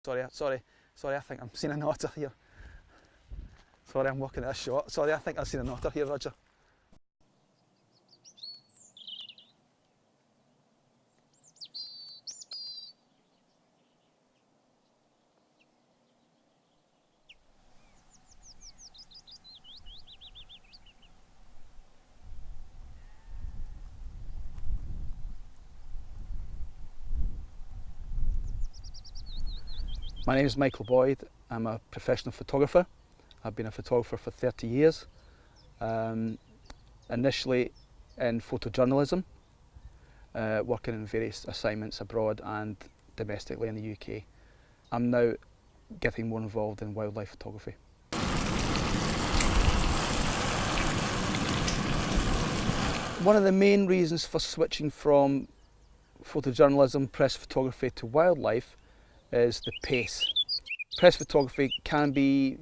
Sorry, I think I'm seeing an otter here. Sorry, I'm looking at a shot. Sorry, I think I've seen an otter here, Roger. My name is Michael Boyd. I'm a professional photographer. I've been a photographer for 30 years. Initially in photojournalism, working in various assignments abroad and domestically in the UK. I'm now getting more involved in wildlife photography. One of the main reasons for switching from photojournalism, press photography to wildlife is the pace. Press photography can be,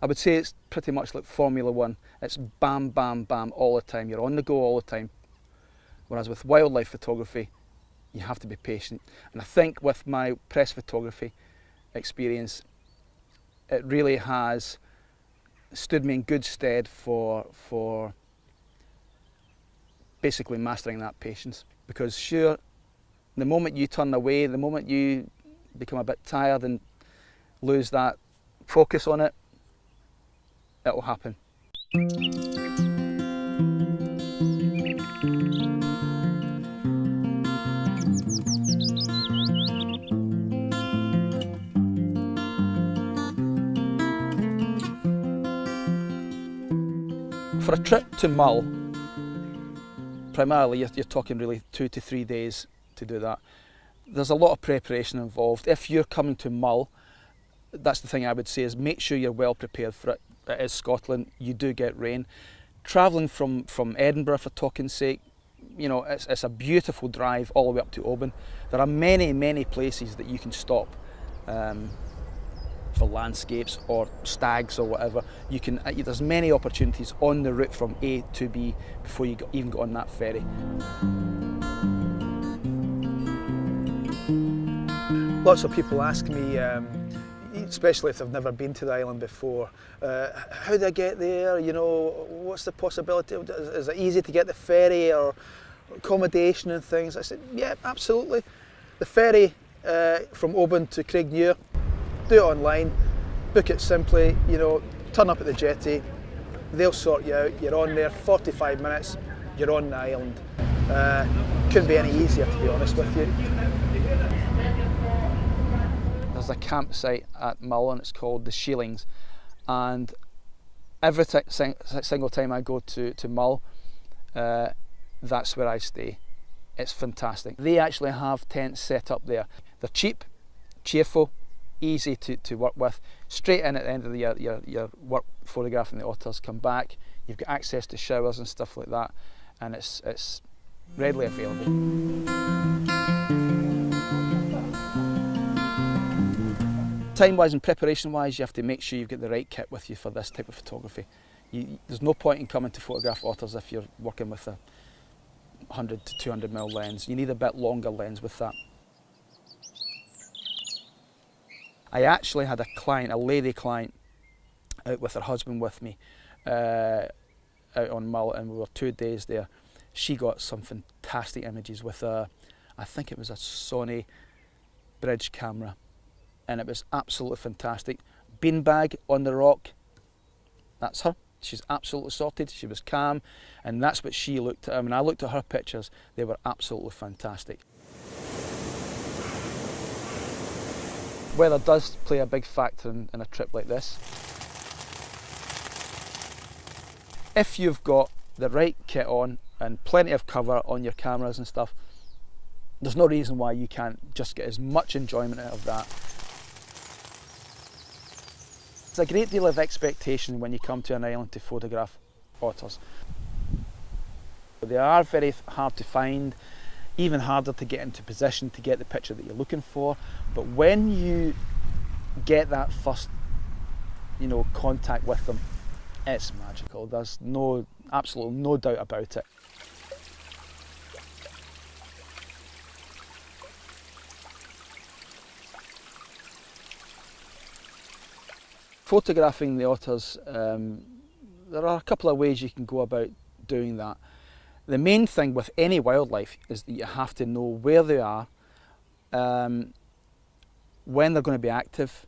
I would say it's pretty much like Formula One. It's bam, bam, bam all the time. You're on the go all the time. Whereas with wildlife photography, you have to be patient. And I think with my press photography experience, it really has stood me in good stead for basically mastering that patience. Because sure, the moment you turn away, the moment you become a bit tired and lose that focus on it, it will happen. For a trip to Mull, primarily you're talking really 2 to 3 days to do that. There's a lot of preparation involved. If you're coming to Mull, that's the thing I would say, is make sure you're well prepared for it. It is Scotland, you do get rain. Travelling from Edinburgh, for talking's sake, you know, it's a beautiful drive all the way up to Oban. There are many, many places that you can stop for landscapes or stags or whatever. There's many opportunities on the route from A to B before you even get on that ferry. Lots of people ask me, especially if they've never been to the island before, how do I get there? You know, what's the possibility? Is it easy to get the ferry or accommodation and things? I said, yeah, absolutely. The ferry from Oban to Craignier, do it online, book it simply, you know, turn up at the jetty, they'll sort you out, you're on there, 45 minutes, you're on the island. Couldn't be any easier, to be honest with you. There's a campsite at Mull and it's called the Sheelings, and every single time I go to Mull, that's where I stay. It's fantastic. They actually have tents set up there. They're cheap, cheerful, easy to work with. Straight in at the end of your work photographing the otters, come back, you've got access to showers and stuff like that, and it's readily available. Time-wise and preparation-wise, you have to make sure you've got the right kit with you for this type of photography. There's no point in coming to photograph otters if you're working with a 100 to 200 mm lens. You need a bit longer lens with that. I actually had a client, a lady client, out with her husband with me, out on Mull, and we were 2 days there. She got some fantastic images with I think it was a Sony bridge camera, and it was absolutely fantastic. Beanbag on the rock, that's her. She's absolutely sorted, she was calm, and that's what she looked at. I mean, I looked at her pictures, they were absolutely fantastic. Weather does play a big factor in a trip like this. If you've got the right kit on and plenty of cover on your cameras and stuff, there's no reason why you can't just get as much enjoyment out of that. There's a great deal of expectation when you come to an island to photograph otters. They are very hard to find, even harder to get into position to get the picture that you're looking for. But when you get that first, contact with them, it's magical. There's absolutely no doubt about it. Photographing the otters, there are a couple of ways you can go about doing that. The main thing with any wildlife is that you have to know where they are, when they're going to be active,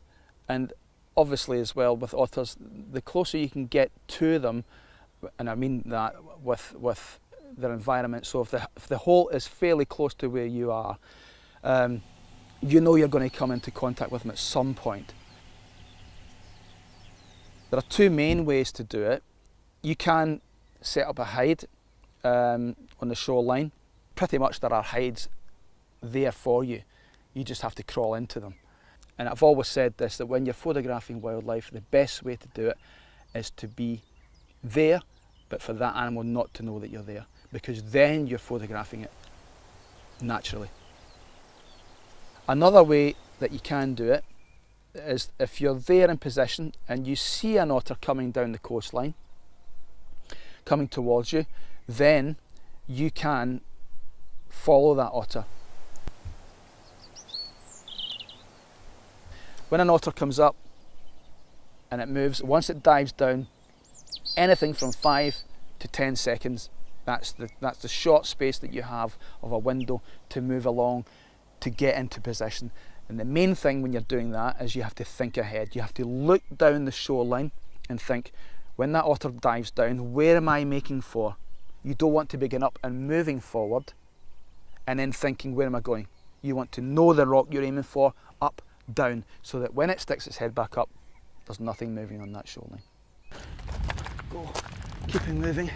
and obviously as well with otters, the closer you can get to them, and I mean that with their environment, so if the hole is fairly close to where you are, you know you're going to come into contact with them at some point. There are two main ways to do it. You can set up a hide on the shoreline. Pretty much there are hides there for you. You just have to crawl into them. And I've always said this, that when you're photographing wildlife, the best way to do it is to be there, but for that animal not to know that you're there, because then you're photographing it naturally. Another way that you can do it is if you're there in position and you see an otter coming down the coastline, coming towards you, then you can follow that otter. When an otter comes up and it moves, once it dives down, anything from 5 to 10 seconds, that's the short space that you have of a window to move along, to get into position. And the main thing when you're doing that is you have to think ahead. You have to look down the shoreline and think, when that otter dives down, where am I making for? You don't want to begin up and moving forward and then thinking, where am I going? You want to know the rock you're aiming for, up, down, so that when it sticks its head back up, there's nothing moving on that shoreline. Go, keeping moving.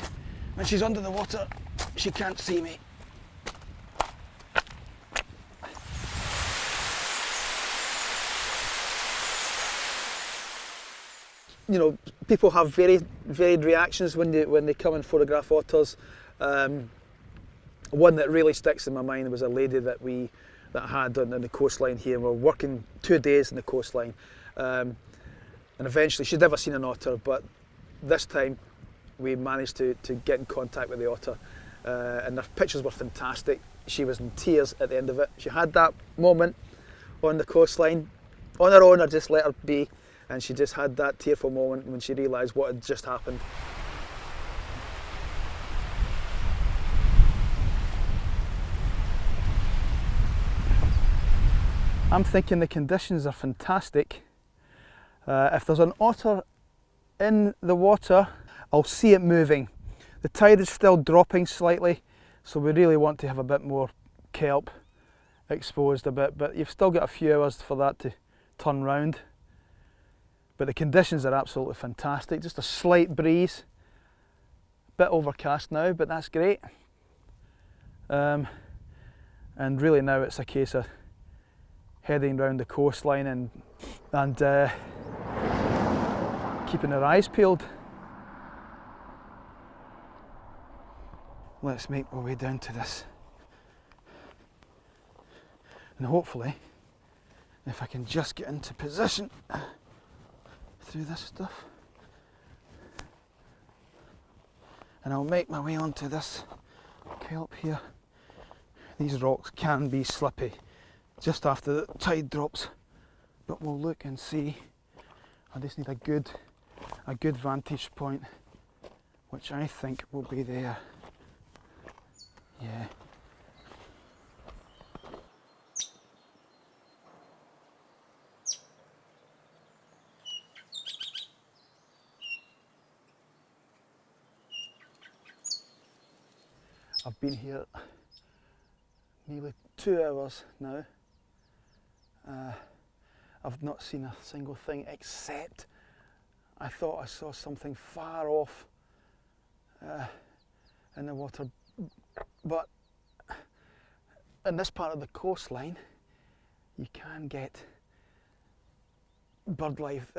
When she's under the water, she can't see me. You know, people have varied reactions when they come and photograph otters. One that really sticks in my mind was a lady that I had on the coastline here. We were working 2 days on the coastline, and eventually she'd never seen an otter, but this time we managed to get in contact with the otter, and her pictures were fantastic. She was in tears at the end of it. She had that moment on the coastline on her own. I just let her be. And she just had that tearful moment when she realised what had just happened. I'm thinking the conditions are fantastic. If there's an otter in the water, I'll see it moving. The tide is still dropping slightly, so we really want to have a bit more kelp exposed a bit, but you've still got a few hours for that to turn round. But the conditions are absolutely fantastic. Just a slight breeze, bit overcast now, but that's great. And really now it's a case of heading round the coastline and keeping our eyes peeled. Let's make our way down to this. And hopefully, if I can just get into position through this stuff, and I'll make my way onto this kelp here. These rocks can be slippy just after the tide drops, but we'll look and see. I just need a good vantage point, which I think will be there. Yeah. I've been here nearly 2 hours now. I've not seen a single thing, except I thought I saw something far off in the water. But in this part of the coastline, you can get bird life.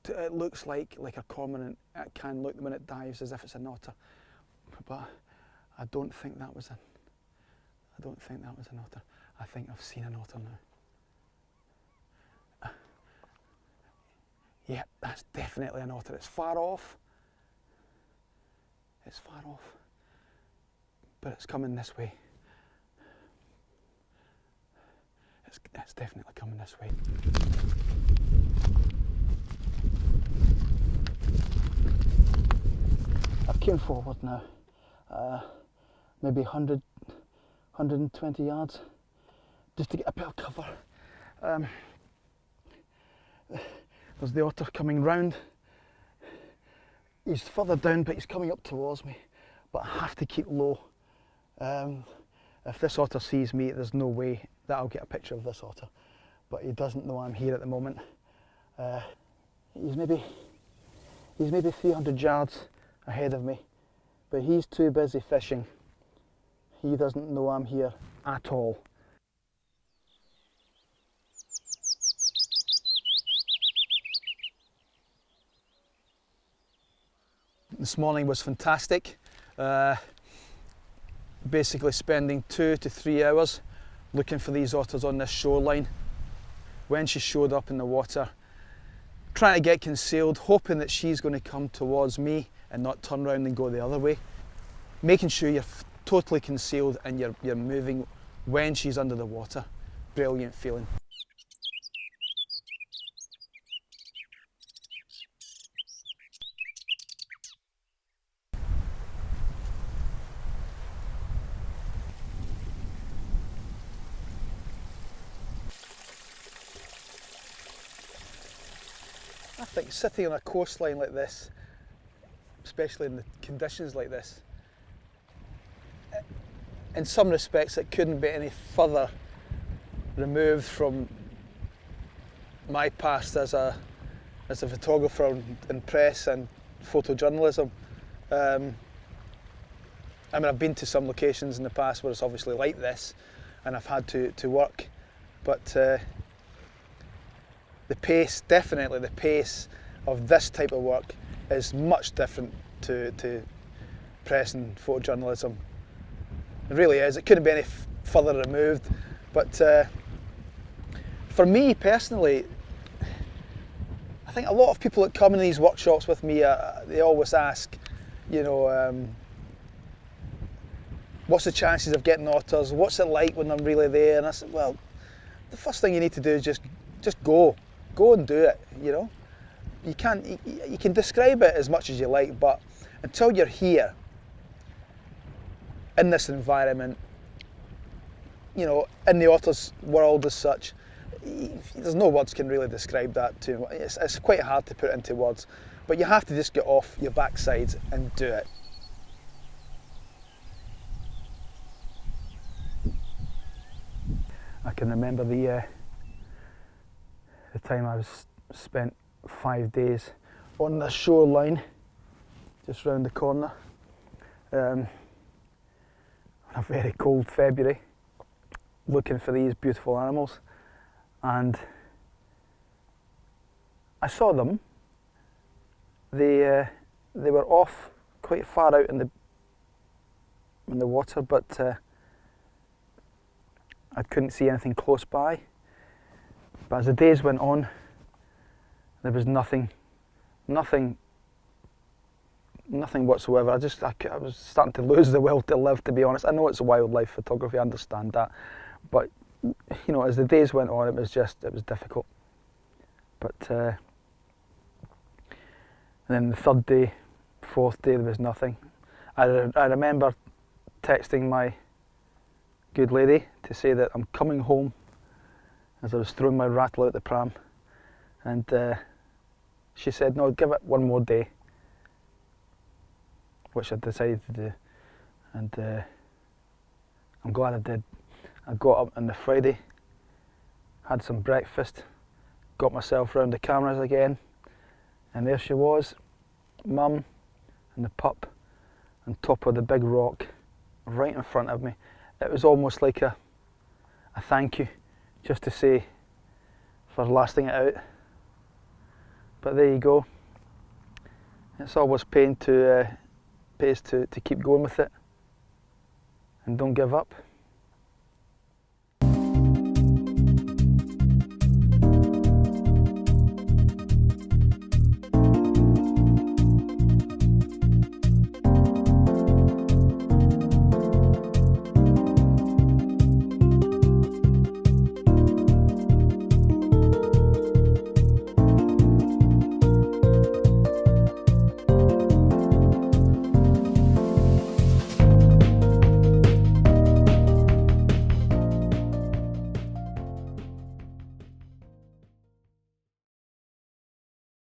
It looks like a cormorant. It can look when it dives as if it's an otter, but I don't think that was an otter. I think I've seen an otter now. Yeah, that's definitely an otter. It's far off. It's far off, but it's coming this way. It's definitely coming this way. looking forward now, maybe 100, 120 yards, just to get a bit of cover. There's the otter coming round. He's further down, but he's coming up towards me, but I have to keep low. If this otter sees me, there's no way that I'll get a picture of this otter, but he doesn't know I'm here at the moment. He's maybe 300 yards ahead of me, but he's too busy fishing. He doesn't know I'm here at all. This morning was fantastic. Basically spending 2 to 3 hours looking for these otters on this shoreline. When she showed up in the water, trying to get concealed, hoping that she's going to come towards me and not turn around and go the other way. Making sure you're totally concealed and you're moving when she's under the water. Brilliant feeling. I think sitting on a coastline like this, especially in the conditions like this, in some respects it couldn't be any further removed from my past as a photographer in press and photojournalism. I mean, I've been to some locations in the past where it's obviously like this and I've had to work, but the pace, definitely the pace of this type of work is much different to press and photojournalism. It really is. It couldn't be any further removed. But for me personally, I think a lot of people that come in these workshops with me, they always ask, you know, what's the chances of getting otters? What's it like when I'm really there? And I said, well, the first thing you need to do is just go and do it. You know, you can describe it as much as you like, but until you're here in this environment, you know, in the otters world as such, there's no words can really describe that too much. It's quite hard to put into words, but you have to just get off your backside and do it. I can remember the time I was spent 5 days on the shoreline just round the corner on a very cold February, looking for these beautiful animals, and I saw them. They were off quite far out in the water, but I couldn't see anything close by. But as the days went on, there was nothing whatsoever. I was starting to lose the will to live, to be honest. I know it's wildlife photography, I understand that, but you know, as the days went on, it was difficult. But and then the third day, fourth day, there was nothing. I remember texting my good lady to say that I'm coming home, as I was throwing my rattle out the pram, and she said, no, give it one more day, which I decided to do, and I'm glad I did. I got up on the Friday, had some breakfast, got myself round the cameras again, and there she was, Mum and the pup on top of the big rock right in front of me. It was almost like a thank you, just to say, for lasting it out. But there you go. It's always pays to keep going with it and don't give up.